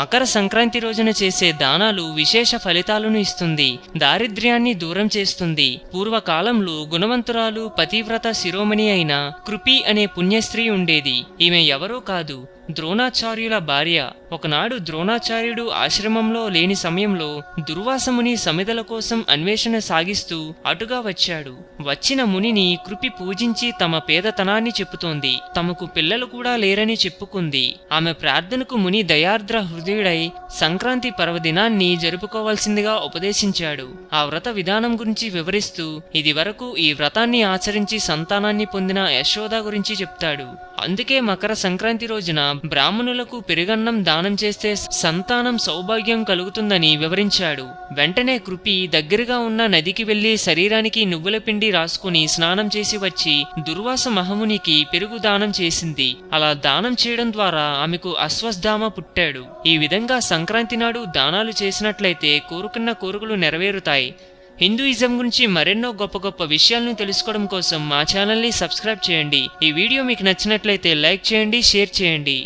మకర సంక్రాంతి రోజున చేసే దానాలు విశేష ఫలితాలను ఇస్తుంది, దారిద్ర్యాన్ని దూరం చేస్తుంది. పూర్వకాలంలో గుణవంతురాలు పతివ్రత శిరోమణి అయిన కృపి అనే పుణ్యస్త్రీ ఉండేది. ఈమె ఎవరో కాదు, ద్రోణాచార్యుల భార్య. ఒకనాడు ద్రోణాచార్యుడు ఆశ్రమంలో లేని సమయంలో దుర్వాసముని సమిధల కోసం అన్వేషణ సాగిస్తూ అటుగా వచ్చాడు. వచ్చిన మునిని కృపి పూజించి తమ పేదతనాన్ని చెప్పుతోంది. తమకు పిల్లలు కూడా లేరని చెప్పుకుంది. ఆమె ప్రార్థనకు ముని దయార్ద్ర హృదయుడై సంక్రాంతి పర్వదినాన్ని జరుపుకోవాల్సిందిగా ఉపదేశించాడు. ఆ వ్రత విధానం గురించి వివరిస్తూ ఇది వరకు ఈ వ్రతాన్ని ఆచరించి సంతానాన్ని పొందిన యశోద గురించి చెప్తాడు. అందుకే మకర సంక్రాంతి రోజున బ్రాహ్మణులకు పెరుగన్నం దానం చేస్తే సంతానం సౌభాగ్యం కలుగుతుందని వివరించాడు. వెంటనే కృపి దగ్గరగా ఉన్న నదికి వెళ్లి శరీరానికి నువ్వుల పిండి రాసుకుని స్నానం చేసి వచ్చి దుర్వాస మహమునికి పెరుగు దానం చేసింది. అలా దానం చేయడం ద్వారా ఆమెకు అశ్వత్థామ పుట్టాడు. ఈ విధంగా సంక్రాంతి నాడు దానాలు చేసినట్లయితే కోరుకున్న కోరికలు నెరవేరుతాయి. హిందూయిజం గురించి మరెన్నో గొప్ప గొప్ప విషయాలను తెలుసుకోవడం కోసం మా ఛానల్ని సబ్స్క్రైబ్ చేయండి. ఈ వీడియో మీకు నచ్చినట్లయితే లైక్ చేయండి, షేర్ చేయండి.